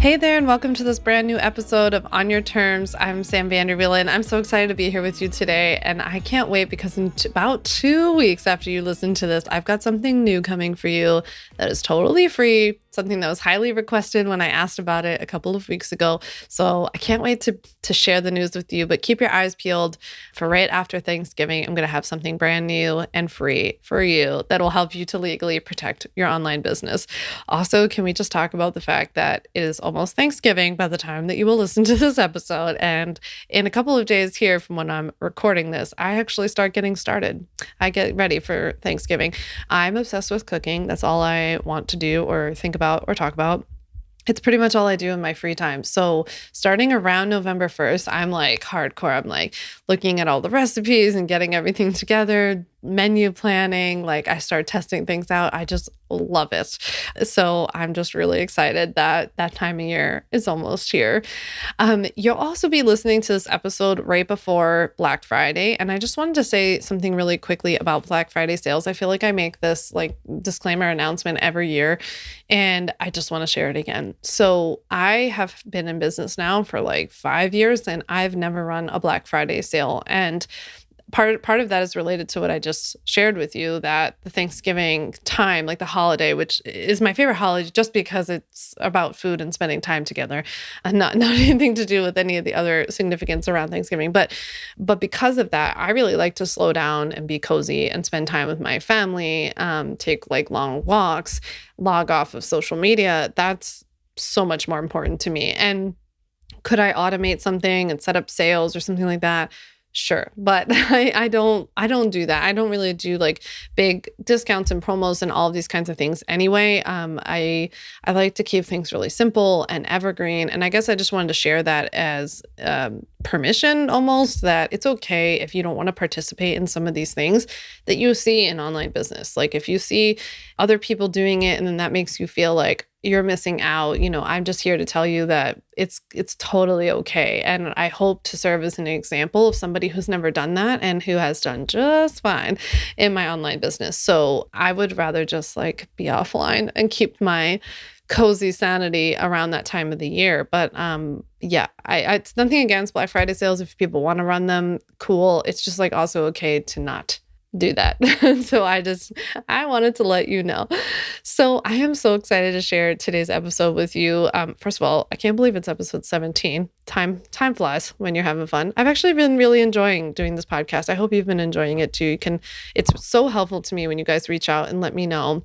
Hey there, and welcome to this brand new episode of On Your Terms. I'm Vander, Wielen. I'm so excited to be here with you today, and I can't wait because in about 2 weeks after you listen to this, I've got something new coming for you that is totally free, something that was highly requested when I asked about it a couple of weeks ago. So I can't wait to share the news with you, but keep your eyes peeled for right after Thanksgiving. I'm going to have something brand new and free for you that will help you to legally protect your online business. Also, can we just talk about the fact that it is almost Thanksgiving by the time that you will listen to this episode. And in a couple of days here from when I'm recording this, I actually start getting started. I get ready for Thanksgiving. I'm obsessed with cooking. That's all I want to do or think about or talk about. It's pretty much all I do in my free time. So starting around November 1st, I'm like hardcore. I'm like looking at all the recipes and getting everything together, menu planning. Like I start testing things out. I just love it. So I'm just really excited that that time of year is almost here. You'll also be listening to this episode right before Black Friday. And I just wanted to say something really quickly about Black Friday sales. I feel like I make this like disclaimer announcement every year, and I just want to share it again. So I have been in business now for like 5 years, and I've never run a Black Friday sale. And part of that is related to what I just shared with you, that the Thanksgiving time, like the holiday, which is my favorite holiday just because it's about food and spending time together, and not anything to do with any of the other significance around Thanksgiving. But because of that, I really like to slow down and be cozy and spend time with my family, take like long walks, log off of social media. That's so much more important to me. And could I automate something and set up sales or something like that? Sure. But I don't do that. I don't really do like big discounts and promos and all of these kinds of things anyway. I like to keep things really simple and evergreen. And I guess I just wanted to share that as permission almost, that it's okay if you don't want to participate in some of these things that you see in online business. Like if you see other people doing it and then that makes you feel like you're missing out, I'm just here to tell you that it's totally okay. And I hope to serve as an example of somebody who's never done that and who has done just fine in my online business. So I would rather just like be offline and keep my cozy sanity around that time of the year. But yeah, it's nothing against Black Friday sales. If people want to run them, cool. It's just like also okay to not do that. So I wanted to let you know. So I am so excited to share today's episode with you. First of all, I can't believe it's episode 17. Time flies when you're having fun. I've actually been really enjoying doing this podcast. I hope you've been enjoying it too. It's so helpful to me when you guys reach out and let me know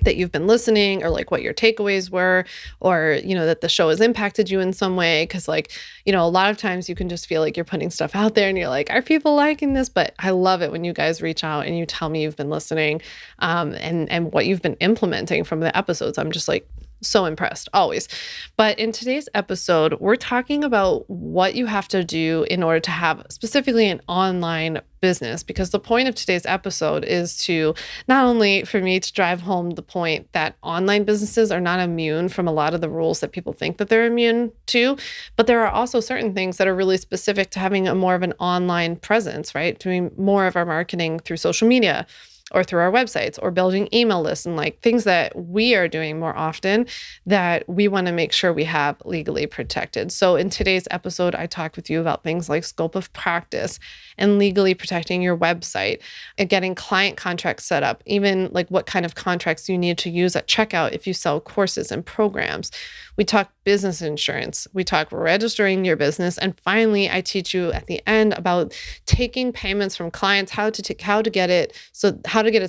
that you've been listening, or like what your takeaways were, or, that the show has impacted you in some way. Cause like, a lot of times you can just feel like you're putting stuff out there and you're like, are people liking this? But I love it when you guys reach out and you tell me you've been listening, and what you've been implementing from the episodes. I'm just like, so impressed always. But in today's episode, we're talking about what you have to do in order to have specifically an online business, because the point of today's episode is to not only for me to drive home the point that online businesses are not immune from a lot of the rules that people think that they're immune to, but there are also certain things that are really specific to having a more of an online presence, right? Doing more of our marketing through social media, or through our websites, or building email lists, and like things that we are doing more often that we want to make sure we have legally protected. So in today's episode, I talk with you about things like scope of practice and legally protecting your website and getting client contracts set up, even like what kind of contracts you need to use at checkout if you sell courses and programs. We talk business insurance. We talk registering your business. And finally, I teach you at the end about taking payments from clients, how to get it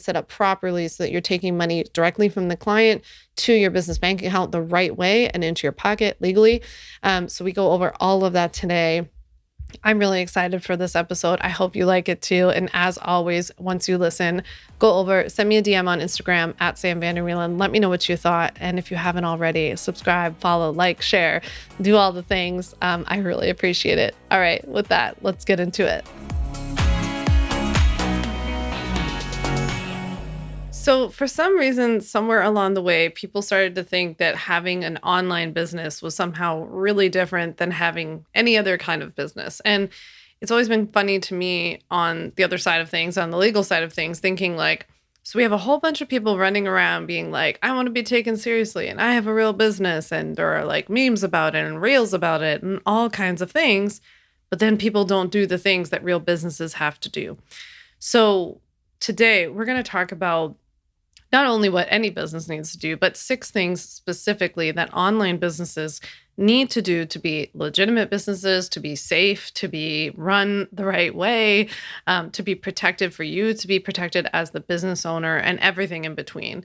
set up properly so that you're taking money directly from the client to your business bank account the right way and into your pocket legally. So we go over all of that today. I'm really excited for this episode. I hope you like it too. And as always, once you listen, send me a DM on Instagram at Vander Wielen. Let me know what you thought. And if you haven't already, subscribe, follow, like, share, do all the things. I really appreciate it. All right, with that, let's get into it. So for some reason, somewhere along the way, people started to think that having an online business was somehow really different than having any other kind of business. And it's always been funny to me on the other side of things, on the legal side of things, thinking like, So we have a whole bunch of people running around being like, I want to be taken seriously and I have a real business. And there are like memes about it and reels about it and all kinds of things. But then people don't do the things that real businesses have to do. So today we're going to talk about not only what any business needs to do, but 6 things specifically that online businesses need to do to be legitimate businesses, to be safe, to be run the right way, to be protected for you, to be protected as the business owner, and everything in between.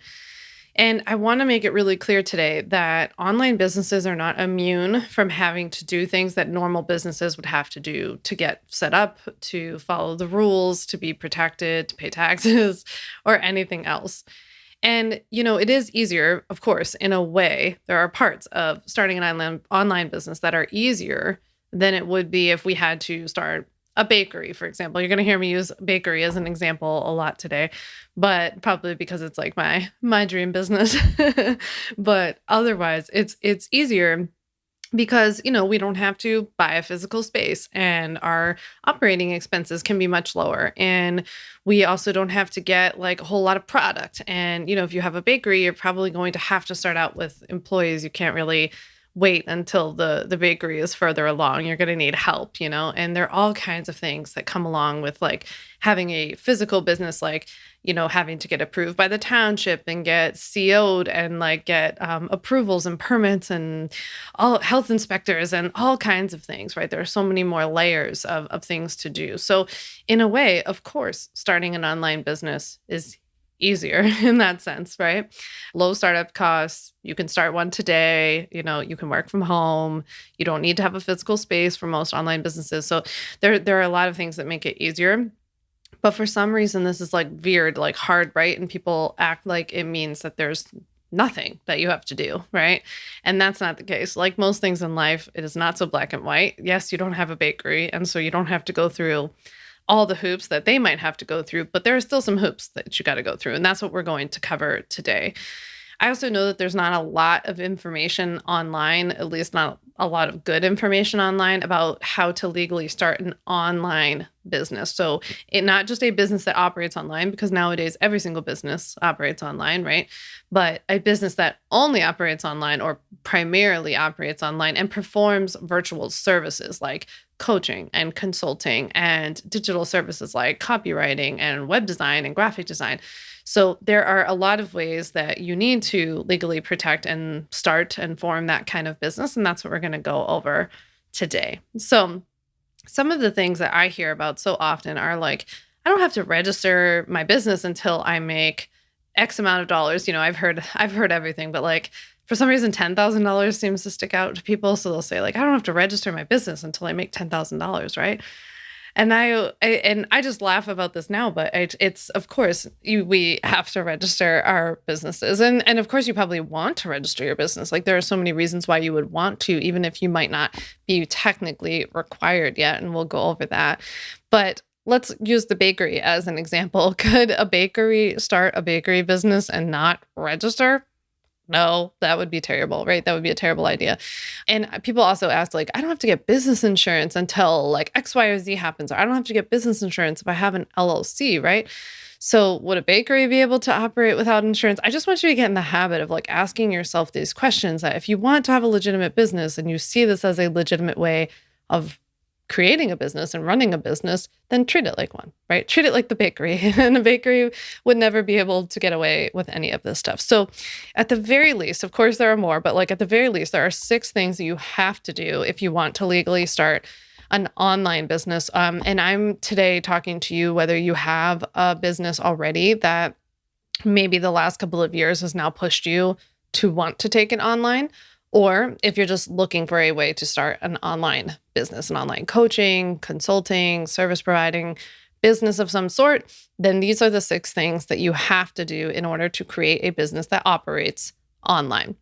And I want to make it really clear today that online businesses are not immune from having to do things that normal businesses would have to do to get set up, to follow the rules, to be protected, to pay taxes, or anything else. And, it is easier, of course, in a way. There are parts of starting an online business that are easier than it would be if we had to start a bakery, for example. You're going to hear me use bakery as an example a lot today, but probably because it's like my dream business. But otherwise, it's easier because we don't have to buy a physical space and our operating expenses can be much lower, and we also don't have to get like a whole lot of product. And if you have a bakery, you're probably going to have to start out with employees. You can't really wait until the bakery is further along. You're going to need help, and there are all kinds of things that come along with like having a physical business, like having to get approved by the township and get CO'd and like get approvals and permits and all health inspectors and all kinds of things, right? There are so many more layers of things to do. So in a way, of course, starting an online business is easier in that sense, right? Low startup costs. You can start one today. You can work from home. You don't need to have a physical space for most online businesses. So there are a lot of things that make it easier. But for some reason, this is like veered, like hard, right? And people act like it means that there's nothing that you have to do, right? And that's not the case. Like most things in life, it is not so black and white. Yes, you don't have a bakery, and so you don't have to go through all the hoops that they might have to go through, but there are still some hoops that you got to go through. And that's what we're going to cover today. I also know that there's not a lot of information online, at least not a lot of good information online about how to legally start an online business. So not just a business that operates online, because nowadays every single business operates online, right? But a business that only operates online or primarily operates online and performs virtual services like coaching and consulting and digital services like copywriting and web design and graphic design. So there are a lot of ways that you need to legally protect and start and form that kind of business. And that's what we're going to go over today. So some of the things that I hear about so often are like, I don't have to register my business until I make X amount of dollars. I've heard everything, but like for some reason, $10,000 seems to stick out to people. So they'll say like, I don't have to register my business until I make $10,000, right? And I just laugh about this now, but it's of course we have to register our businesses, and of course you probably want to register your business. Like there are so many reasons why you would want to, even if you might not be technically required yet, and we'll go over that. But let's use the bakery as an example. Could a bakery start a bakery business and not register? No, that would be terrible, right? That would be a terrible idea. And people also ask, like, I don't have to get business insurance until like X, Y, or Z happens, or I don't have to get business insurance if I have an LLC, right? So would a bakery be able to operate without insurance? I just want you to get in the habit of like asking yourself these questions, that if you want to have a legitimate business and you see this as a legitimate way of creating a business and running a business, then treat it like one, right? Treat it like the bakery. And a bakery would never be able to get away with any of this stuff. So at the very least, of course, there are more, but like at the very least, there are 6 things that you have to do if you want to legally start an online business. And I'm today talking to you whether you have a business already that maybe the last couple of years has now pushed you to want to take it online, or if you're just looking for a way to start an online business, an online coaching, consulting, service providing business of some sort, then these are the 6 things that you have to do in order to create a business that operates online.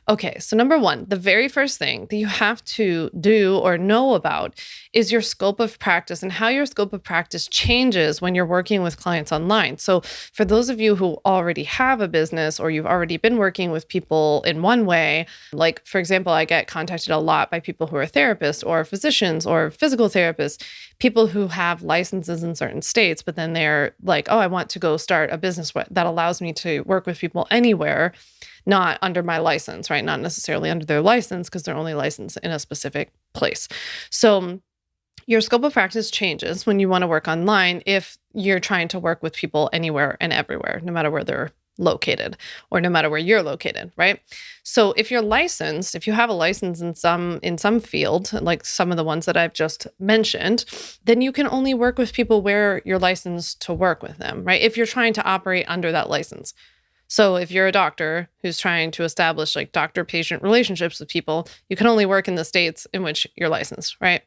Okay, so number one, the very first thing that you have to do or know about is your scope of practice and how your scope of practice changes when you're working with clients online. So, for those of you who already have a business or you've already been working with people in one way, like for example, I get contacted a lot by people who are therapists or physicians or physical therapists, people who have licenses in certain states, but then they're like, oh, I want to go start a business that allows me to work with people anywhere, not under my license, right? Not necessarily under their license because they're only licensed in a specific place. So your scope of practice changes when you want to work online if you're trying to work with people anywhere and everywhere, no matter where they're located or no matter where you're located, right? So if you're licensed, if you have a license in some field, like some of the ones that I've just mentioned, then you can only work with people where you're licensed to work with them, right? If you're trying to operate under that license. So if you're a doctor who's trying to establish like doctor-patient relationships with people, you can only work in the states in which you're licensed, right?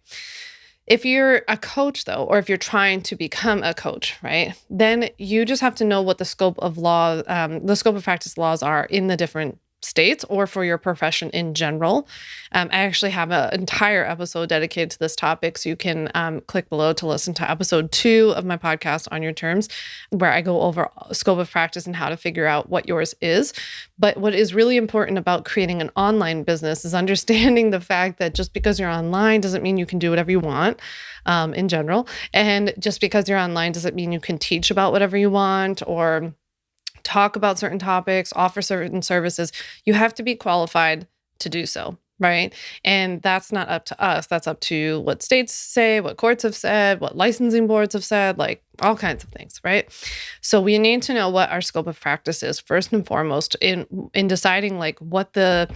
If you're a coach though, or if you're trying to become a coach, right, then you just have to know what the scope of practice laws are in the different states or for your profession in general. I actually have an entire episode dedicated to this topic. So you can click below to listen to episode 2 of my podcast On Your Terms, where I go over scope of practice and how to figure out what yours is. But what is really important about creating an online business is understanding the fact that just because you're online doesn't mean you can do whatever you want in general. And just because you're online doesn't mean you can teach about whatever you want or talk about certain topics, offer certain services. You have to be qualified to do so, right? And that's not up to us. That's up to what states say, what courts have said, what licensing boards have said, like all kinds of things, right? So we need to know what our scope of practice is first and foremost in deciding like what the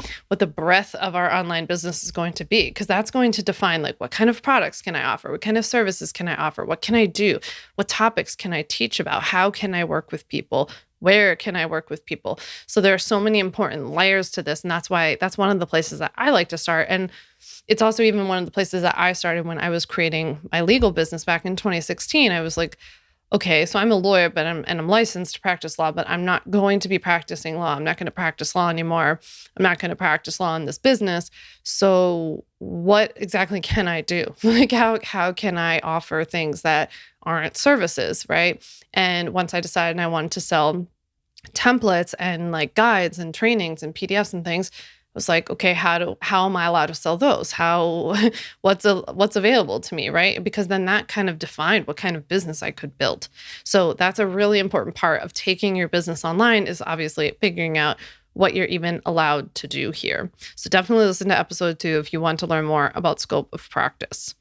breadth of our online business is going to be, because that's going to define like what kind of products can I offer, what kind of services can I offer, what can I do, what topics can I teach about, how can I work with people, where can I work with people? So there are so many important layers to this. And that's one of the places that I like to start. And it's also even one of the places that I started when I was creating my legal business back in 2016. I was like, okay, so I'm a lawyer, but I'm licensed to practice law, but I'm not going to be practicing law. I'm not going to practice law anymore. I'm not going to practice law in this business. So what exactly can I do? Like how can I offer things that aren't services, right? And once I decided I wanted to sell templates and like guides and trainings and PDFs and things, I was like, okay, how am I allowed to sell those? What's available to me, right? Because then that kind of defined what kind of business I could build. So that's a really important part of taking your business online, is obviously figuring out what you're even allowed to do here. So definitely listen to episode 2 if you want to learn more about scope of practice.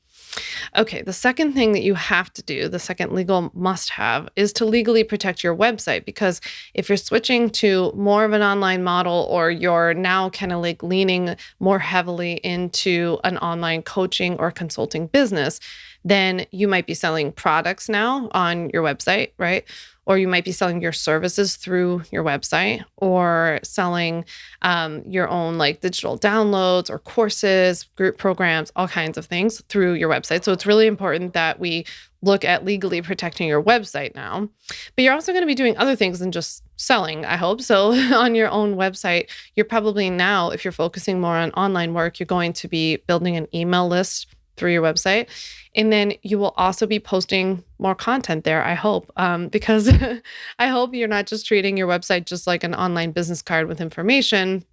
Okay, the second thing that you have to do, the second legal must-have, is to legally protect your website. Because if you're switching to more of an online model, or you're now kind of like leaning more heavily into an online coaching or consulting business, then you might be selling products now on your website, right? Or you might be selling your services through your website, or selling your own like digital downloads or courses, group programs, all kinds of things through your website. So it's really important that we look at legally protecting your website now. But you're also going to be doing other things than just selling, I hope. So on your own website, you're probably now, if you're focusing more on online work, you're going to be building an email list through your website. And then you will also be posting more content there, I hope, because I hope you're not just treating your website just like an online business card with information.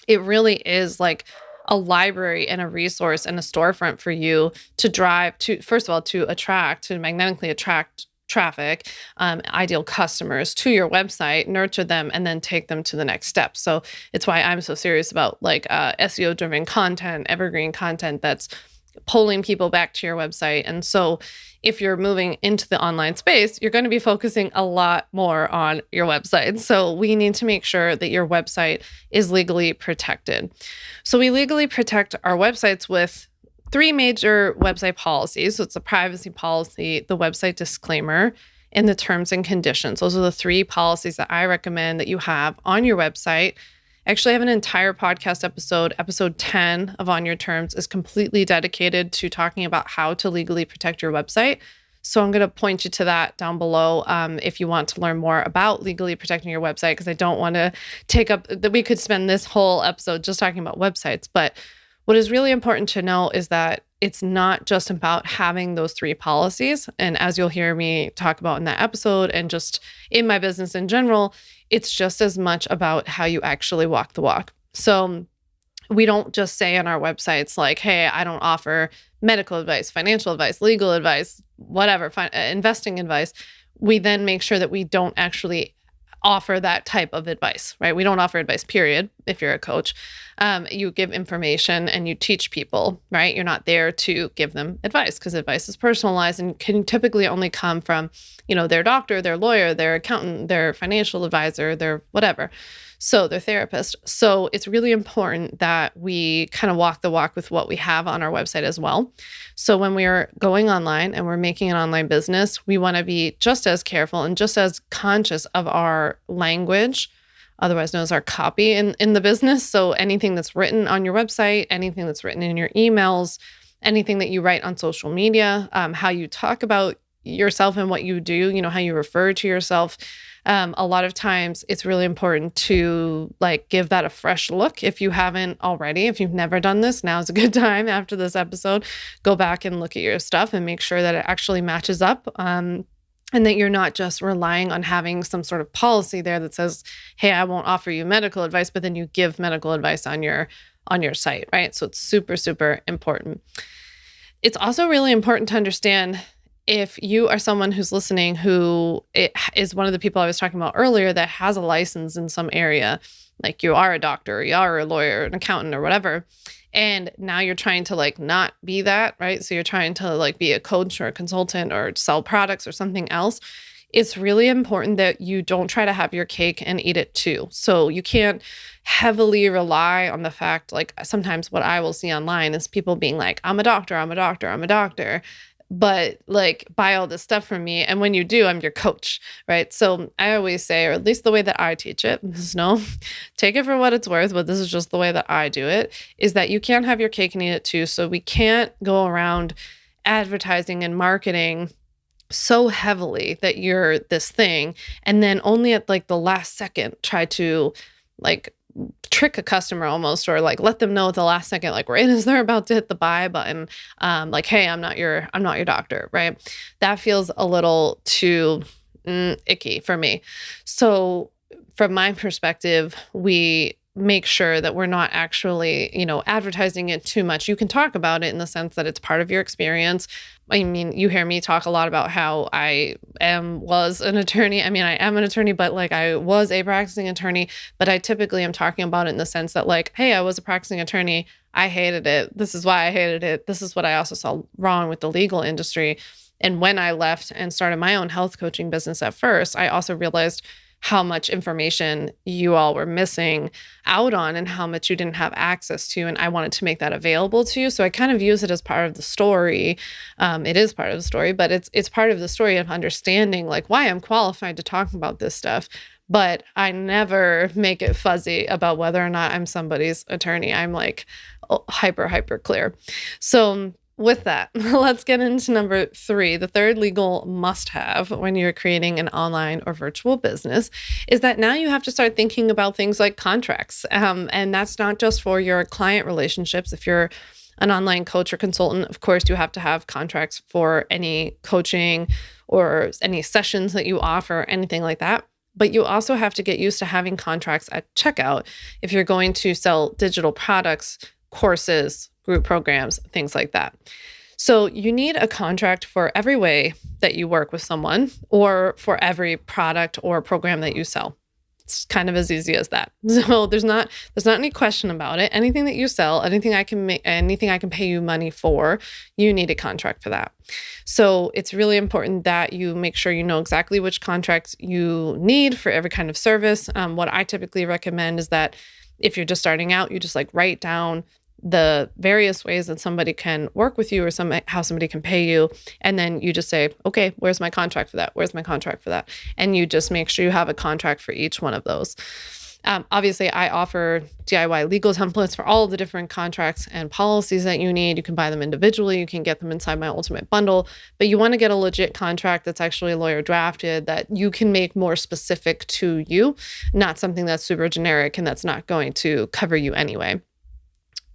It really is like a library and a resource and a storefront for you to drive to, first of all, to magnetically attract traffic, ideal customers to your website, nurture them, and then take them to the next step. So it's why I'm so serious about like SEO driven content, evergreen content that's pulling people back to your website. And so if you're moving into the online space, you're going to be focusing a lot more on your website. So we need to make sure that your website is legally protected. So we legally protect our websites with 3 major website policies. So it's the privacy policy, the website disclaimer, and the terms and conditions. Those are the 3 policies that I recommend that you have on your website. Actually, I have an entire podcast episode 10 of On Your Terms is completely dedicated to talking about how to legally protect your website. So I'm going to point you to that down below if you want to learn more about legally protecting your website, because I don't want to take up that we could spend this whole episode just talking about websites. But what is really important to know is that it's not just about having those 3 policies. And as you'll hear me talk about in that episode and just in my business in general, it's just as much about how you actually walk the walk. So we don't just say on our websites like, hey, I don't offer medical advice, financial advice, legal advice, whatever, investing advice. We then make sure that we don't actually offer that type of advice, right? We don't offer advice, period. If you're a coach, you give information and you teach people, right? You're not there to give them advice, because advice is personalized and can typically only come from, their doctor, their lawyer, their accountant, their financial advisor, their whatever. So their therapist. So it's really important that we kind of walk the walk with what we have on our website as well. So when we're going online and we're making an online business, we want to be just as careful and just as conscious of our language, otherwise known as our copy in the business. So anything that's written on your website, anything that's written in your emails, anything that you write on social media, how you talk about yourself and what you do, how you refer to yourself. A lot of times it's really important to give that a fresh look. If you haven't already, if you've never done this, now's a good time after this episode, go back and look at your stuff and make sure that it actually matches up. And that you're not just relying on having some sort of policy there that says, hey, I won't offer you medical advice, but then you give medical advice on your site, right? So it's super, super important. It's also really important to understand, if you are someone who's listening who is one of the people I was talking about earlier that has a license in some area, like you are a doctor, you are a lawyer, an accountant or whatever, and now you're trying to not be that, right? So you're trying to be a coach or a consultant or sell products or something else. It's really important that you don't try to have your cake and eat it too. So you can't heavily rely on the fact, sometimes what I will see online is people being like, I'm a doctor, I'm a doctor, I'm a doctor. But buy all this stuff from me. And when you do, I'm your coach, right? So I always say, or at least the way that I teach it, take it for what it's worth, but this is just the way that I do it, is that you can't have your cake and eat it too. So we can't go around advertising and marketing so heavily that you're this thing, and then only at the last second try to trick a customer almost, or let them know at the last second, right as they're about to hit the buy button, hey, I'm not your doctor, right? That feels a little too icky for me. So from my perspective, we make sure that we're not actually, advertising it too much. You can talk about it in the sense that it's part of your experience. I mean, you hear me talk a lot about how was an attorney. I mean, I am an attorney, but I was a practicing attorney, but I typically am talking about it in the sense that hey, I was a practicing attorney. I hated it. This is why I hated it. This is what I also saw wrong with the legal industry. And when I left and started my own health coaching business at first, I also realized how much information you all were missing out on and how much you didn't have access to. And I wanted to make that available to you. So I kind of use it as part of the story. It is part of the story, but it's part of the story of understanding why I'm qualified to talk about this stuff. But I never make it fuzzy about whether or not I'm somebody's attorney. I'm hyper clear. So with that, let's get into number 3. The third legal must-have when you're creating an online or virtual business is that now you have to start thinking about things like contracts. And that's not just for your client relationships. If you're an online coach or consultant, of course, you have to have contracts for any coaching or any sessions that you offer, anything like that. But you also have to get used to having contracts at checkout if you're going to sell digital products, courses, group programs, things like that. So you need a contract for every way that you work with someone or for every product or program that you sell. It's kind of as easy as that. So there's not any question about it. Anything that you sell, anything I can pay you money for, you need a contract for that. So it's really important that you make sure you know exactly which contracts you need for every kind of service. What I typically recommend is that if you're just starting out, you just write down the various ways that somebody can work with you or how somebody can pay you. And then you just say, okay, where's my contract for that? Where's my contract for that? And you just make sure you have a contract for each one of those. Obviously, I offer DIY legal templates for all the different contracts and policies that you need. You can buy them individually. You can get them inside my ultimate bundle, but you want to get a legit contract that's actually lawyer drafted that you can make more specific to you, not something that's super generic and that's not going to cover you anyway.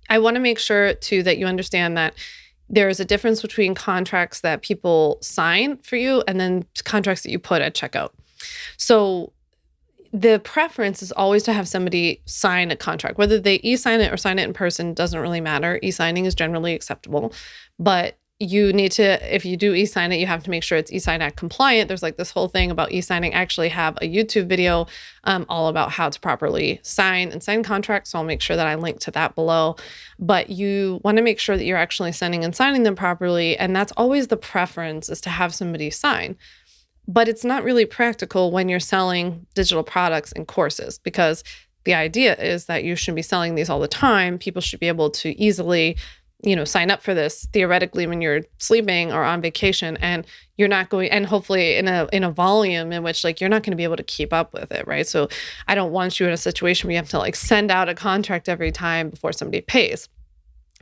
I want to make sure too that you understand that there is a difference between contracts that people sign for you and then contracts that you put at checkout. So the preference is always to have somebody sign a contract. Whether they e-sign it or sign it in person doesn't really matter. E-signing is generally acceptable, but you need to, if you do e-sign it, you have to make sure it's e-sign Act compliant. There's like this whole thing about e-signing. I actually have a YouTube video all about how to properly sign and sign contracts. So I'll make sure that I link to that below. But you want to make sure that you're actually sending and signing them properly. And that's always the preference, is to have somebody sign. But it's not really practical when you're selling digital products and courses, because the idea is that you should be selling these all the time. People should be able to easily, sign up for this theoretically when you're sleeping or on vacation, and you're not going, and hopefully in a volume in which you're not going to be able to keep up with it, right? So I don't want you in a situation where you have to send out a contract every time before somebody pays.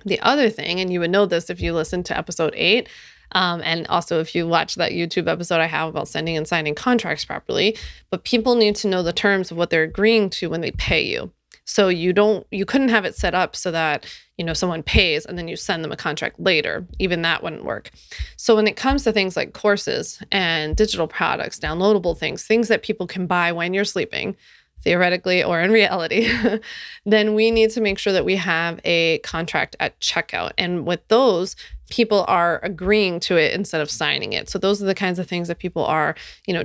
The other thing, and you would know this if you listened to episode 8, and also if you watch that YouTube episode I have about sending and signing contracts properly, but people need to know the terms of what they're agreeing to when they pay you. So you couldn't have it set up so that, someone pays and then you send them a contract later. Even that wouldn't work. So when it comes to things like courses and digital products, downloadable things that people can buy when you're sleeping, theoretically or in reality, then we need to make sure that we have a contract at checkout. And with those, people are agreeing to it instead of signing it. So those are the kinds of things that people are,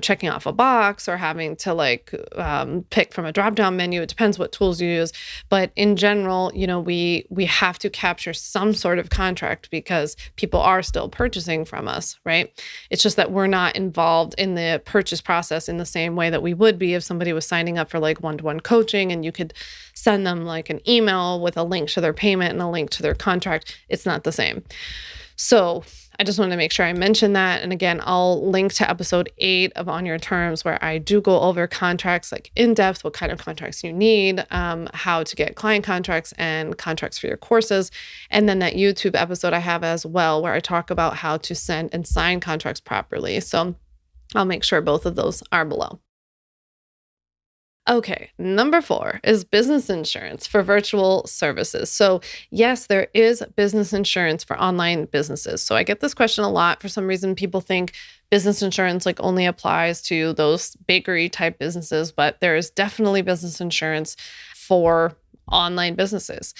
checking off a box or having to pick from a drop-down menu. It depends what tools you use. But in general, we have to capture some sort of contract because people are still purchasing from us, right? It's just that we're not involved in the purchase process in the same way that we would be if somebody was signing up for one-to-one coaching and you could send them an email with a link to their payment and a link to their contract. It's not the same. So I just wanted to make sure I mentioned that. And again, I'll link to episode 8 of On Your Terms, where I do go over contracts in depth, what kind of contracts you need, how to get client contracts and contracts for your courses. And then that YouTube episode I have as well, where I talk about how to send and sign contracts properly. So I'll make sure both of those are below. Okay, number 4 is business insurance for virtual services. So yes, there is business insurance for online businesses. So I get this question a lot. For some reason, people think business insurance only applies to those bakery type businesses, but there is definitely business insurance for online businesses.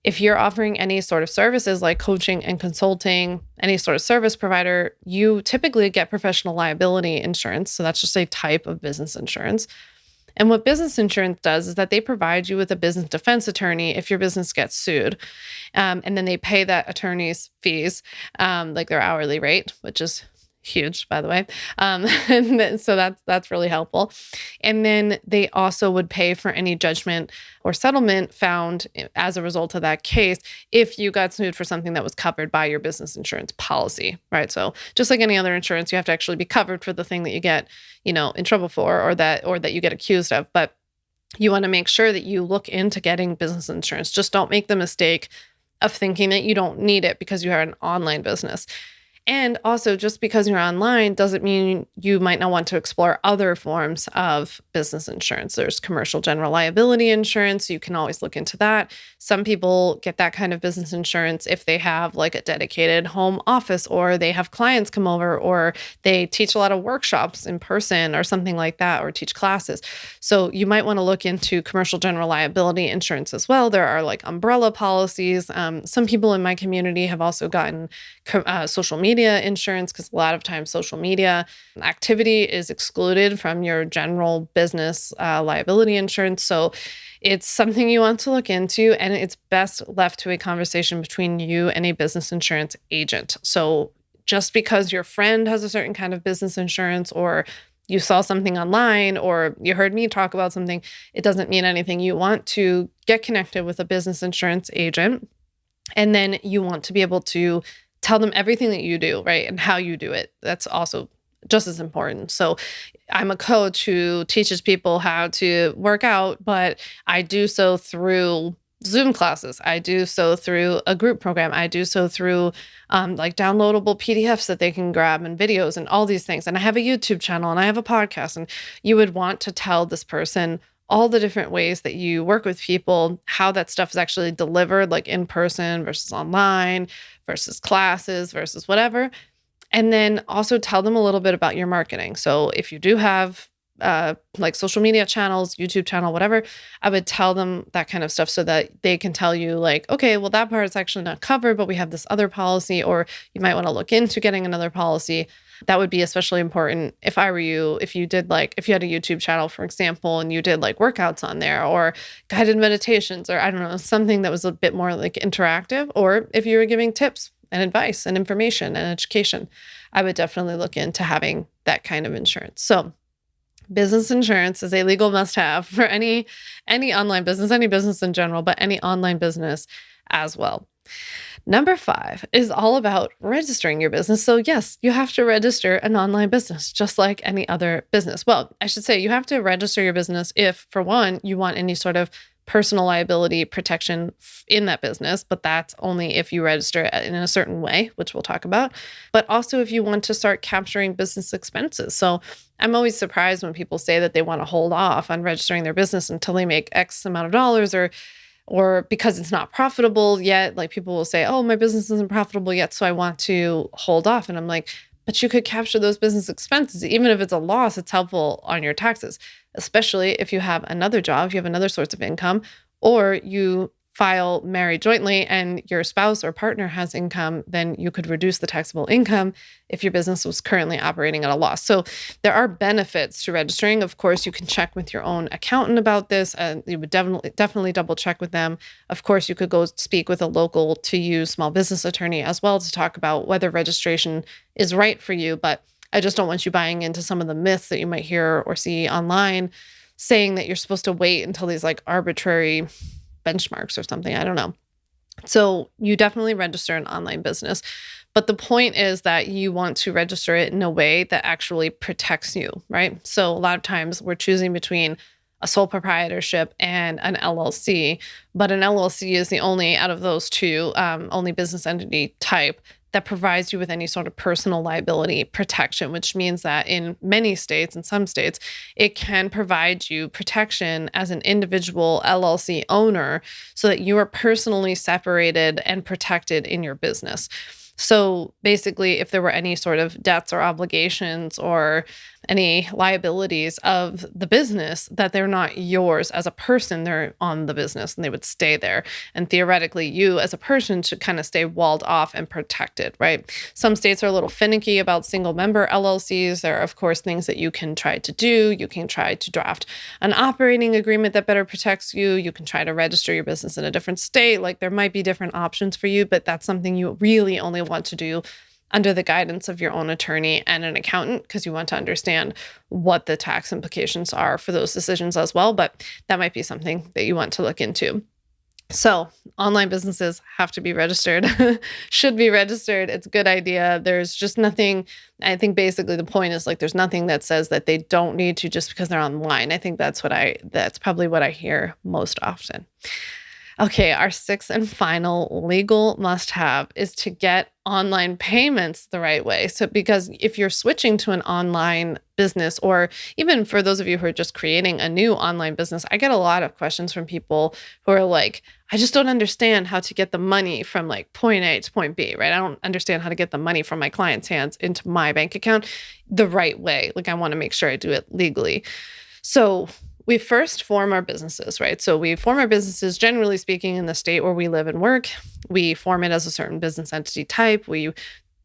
If you're offering any sort of services like coaching and consulting, any sort of service provider, you typically get professional liability insurance. So that's just a type of business insurance. And what business insurance does is that they provide you with a business defense attorney if your business gets sued. And then they pay that attorney's fees, their hourly rate, which is huge, by the way. So that's really helpful. And then they also would pay for any judgment or settlement found as a result of that case if you got sued for something that was covered by your business insurance policy, right? So just like any other insurance, you have to actually be covered for the thing that you get, in trouble for, or that you get accused of. But you want to make sure that you look into getting business insurance. Just don't make the mistake of thinking that you don't need it because you are an online business. And also, just because you're online doesn't mean you might not want to explore other forms of business insurance. There's commercial general liability insurance. You can always look into that. Some people get that kind of business insurance if they have a dedicated home office, or they have clients come over, or they teach a lot of workshops in person or something like that, or teach classes. So you might want to look into commercial general liability insurance as well. There are umbrella policies. Some people in my community have also gotten social media insurance, because a lot of times social media activity is excluded from your general business liability insurance. So it's something you want to look into, and it's best left to a conversation between you and a business insurance agent. So just because your friend has a certain kind of business insurance, or you saw something online, or you heard me talk about something, it doesn't mean anything. You want to get connected with a business insurance agent, and then you want to be able to tell them everything that you do, right? And how you do it. That's also just as important. So I'm a coach who teaches people how to work out, but I do so through Zoom classes. I do so through a group program. I do so through like downloadable PDFs that they can grab and videos and all these things. And I have a YouTube channel and I have a podcast. And you would want to tell this person all the different ways that you work with people, how that stuff is actually delivered, like in person versus online versus classes versus whatever. And then also tell them a little bit about your marketing. So if you do have like social media channels, YouTube channel, whatever, I would tell them that kind of stuff so that they can tell you like, okay, well, that part is actually not covered, but we have this other policy, or you might want to look into getting another policy. That would be especially important if I were you, if you did like, if you had a YouTube channel, for example, and you did like workouts on there or guided meditations, or I don't know, something that was a bit more like interactive, or if you were giving tips and advice and information and education, I would definitely look into having that kind of insurance. So business insurance is a legal must-have for any online business, any business in general, but any online business as well. Number 5 is all about registering your business. So yes, you have to register an online business just like any other business. Well, I should say you have to register your business if, for one, you want any sort of personal liability protection in that business, but that's only if you register it in a certain way, which we'll talk about, but also if you want to start capturing business expenses. So I'm always surprised when people say that they want to hold off on registering their business until they make X amount of dollars, or because it's not profitable yet. Like people will say, oh, my business isn't profitable yet, so I want to hold off. And I'm like, but you could capture those business expenses. Even if it's a loss, it's helpful on your taxes, especially if you have another job, if you have another source of income, or you file married jointly and your spouse or partner has income, then you could reduce the taxable income if your business was currently operating at a loss. So there are benefits to registering. Of course, you can check with your own accountant about this, and you would definitely double check with them. Of course, you could go speak with a local to you small business attorney as well to talk about whether registration is right for you. But I just don't want you buying into some of the myths that you might hear or see online saying that you're supposed to wait until these like arbitrary benchmarks or something. I don't know. So you definitely register an online business. But the point is that you want to register it in a way that actually protects you, right? So a lot of times we're choosing between a sole proprietorship and an LLC, but an LLC is the only out of those two, only business entity type that provides you with any sort of personal liability protection, which means that in many states, in some states, it can provide you protection as an individual LLC owner so that you are personally separated and protected in your business. So basically, if there were any sort of debts or obligations or any liabilities of the business, that they're not yours as a person, they're on the business and they would stay there. And theoretically, you as a person should kind of stay walled off and protected, right? Some states are a little finicky about single member LLCs. There are, of course, things that you can try to do. You can try to draft an operating agreement that better protects you. You can try to register your business in a different state. Like there might be different options for you, but that's something you really only want to do under the guidance of your own attorney and an accountant, because you want to understand what the tax implications are for those decisions as well. But that might be something that you want to look into. So online businesses have to be registered, should be registered. It's a good idea. There's just nothing, I think basically the point is like, there's nothing that says that they don't need to just because they're online. I think that's probably what I hear most often. Okay, our 6th and final legal must-have is to get online payments the right way. So because if you're switching to an online business, or even for those of you who are just creating a new online business, I get a lot of questions from people who are like, I just don't understand how to get the money from like point A to point B, right? I don't understand how to get the money from my client's hands into my bank account the right way. Like I want to make sure I do it legally. So we first form our businesses, right? So we form our businesses, generally speaking, in the state where we live and work. We form it as a certain business entity type. We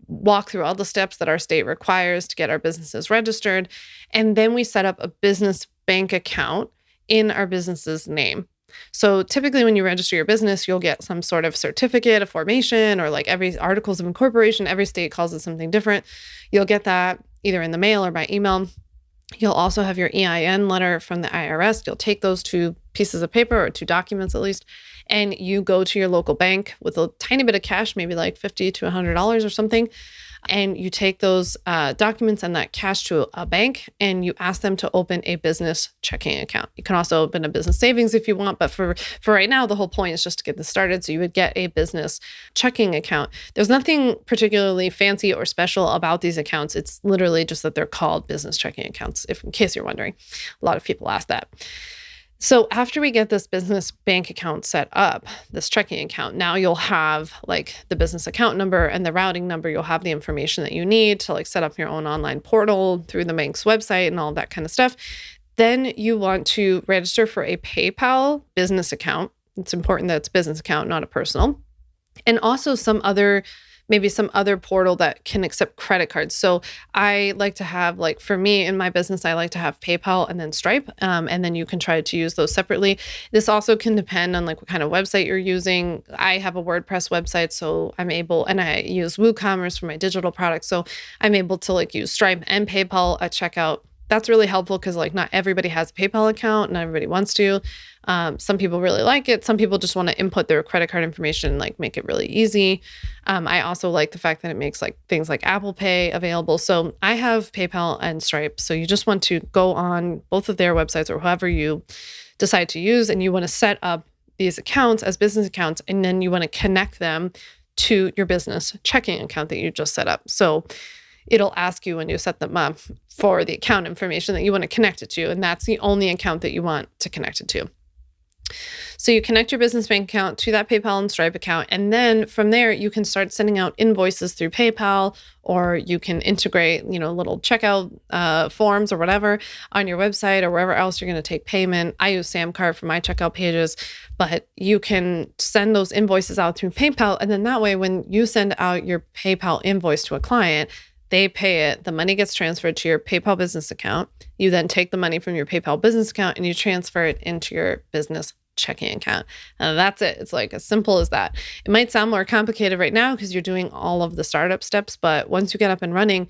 walk through all the steps that our state requires to get our businesses registered. And then we set up a business bank account in our business's name. So typically when you register your business, you'll get some sort of certificate of formation, or like every articles of incorporation. Every state calls it something different. You'll get that either in the mail or by email. You'll also have your EIN letter from the IRS. You'll take those 2 pieces of paper, or 2 documents at least, and you go to your local bank with a tiny bit of cash, maybe like $50 to $100 or something. And you take those documents and that cash to a bank and you ask them to open a business checking account. You can also open a business savings if you want, but for right now, the whole point is just to get this started. So you would get a business checking account. There's nothing particularly fancy or special about these accounts. It's literally just that they're called business checking accounts, if in case you're wondering. A lot of people ask that. So after we get this business bank account set up, this checking account, now you'll have like the business account number and the routing number. You'll have the information that you need to like set up your own online portal through the bank's website and all that kind of stuff. Then you want to register for a PayPal business account. It's important that it's business account, not a personal. And also maybe some other portal that can accept credit cards. So I like to have, like for me in my business, I like to have PayPal and then Stripe. And then you can try to use those separately. This also can depend on like what kind of website you're using. I have a WordPress website, so I'm able, and I use WooCommerce for my digital products. So I'm able to like use Stripe and PayPal at checkout. That's really helpful because like not everybody has a PayPal account, not everybody wants to. Some people really like it. Some people just want to input their credit card information, like make it really easy. I also like the fact that it makes like things like Apple Pay available. So I have PayPal and Stripe. So you just want to go on both of their websites or whoever you decide to use, and you want to set up these accounts as business accounts, and then you want to connect them to your business checking account that you just set up. So it'll ask you when you set them up for the account information that you want to connect it to, and that's the only account that you want to connect it to. So you connect your business bank account to that PayPal and Stripe account, and then from there you can start sending out invoices through PayPal, or you can integrate, little checkout forms or whatever on your website or wherever else you're going to take payment. I use Samcart for my checkout pages, but you can send those invoices out through PayPal, and then that way when you send out your PayPal invoice to a client, they pay it, the money gets transferred to your PayPal business account. You then take the money from your PayPal business account and you transfer it into your business checking account. And that's it. It's like as simple as that. It might sound more complicated right now because you're doing all of the startup steps, but once you get up and running,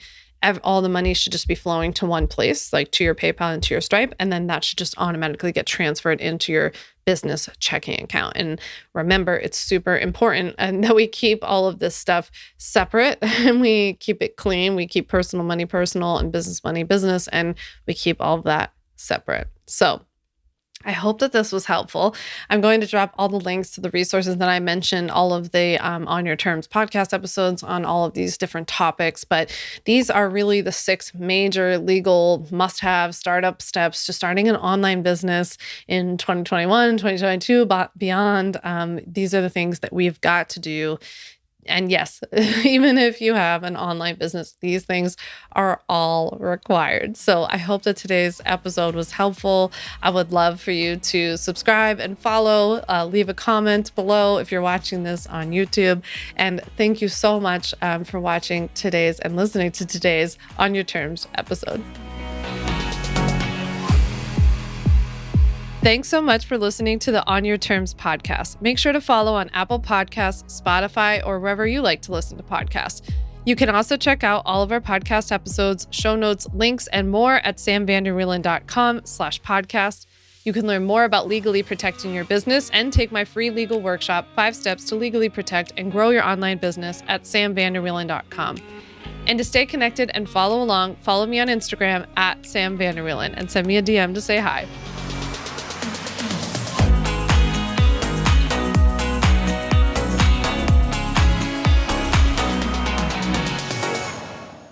all the money should just be flowing to one place, like to your PayPal and to your Stripe, and then that should just automatically get transferred into your business checking account. And remember, it's super important and that we keep all of this stuff separate and we keep it clean. We keep personal money personal and business money business, and we keep all of that separate. So I hope that this was helpful. I'm going to drop all the links to the resources that I mentioned, all of the On Your Terms podcast episodes on all of these different topics. But these are really the 6 major legal must-have startup steps to starting an online business in 2021, 2022, but beyond. These are the things that we've got to do. And yes, even if you have an online business, these things are all required. So I hope that today's episode was helpful. I would love for you to subscribe and follow, leave a comment below if you're watching this on YouTube. And thank you so much for watching today's and listening to today's On Your Terms episode. Thanks so much for listening to the On Your Terms podcast. Make sure to follow on Apple Podcasts, Spotify, or wherever you like to listen to podcasts. You can also check out all of our podcast episodes, show notes, links, and more at samvanderwielen.com/podcast. You can learn more about legally protecting your business and take my free legal workshop, 5 Steps to Legally Protect and Grow Your Online Business at samvanderwielen.com. And to stay connected and follow along, follow me on Instagram at samvanderwielen and send me a DM to say hi.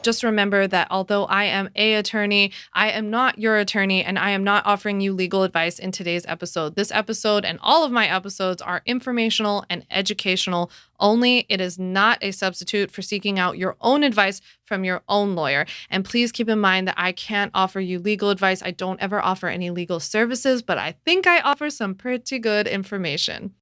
Just remember that although I am an attorney, I am not your attorney, and I am not offering you legal advice in today's episode. This episode and all of my episodes are informational and educational only. It is not a substitute for seeking out your own advice from your own lawyer. And please keep in mind that I can't offer you legal advice. I don't ever offer any legal services, but I think I offer some pretty good information.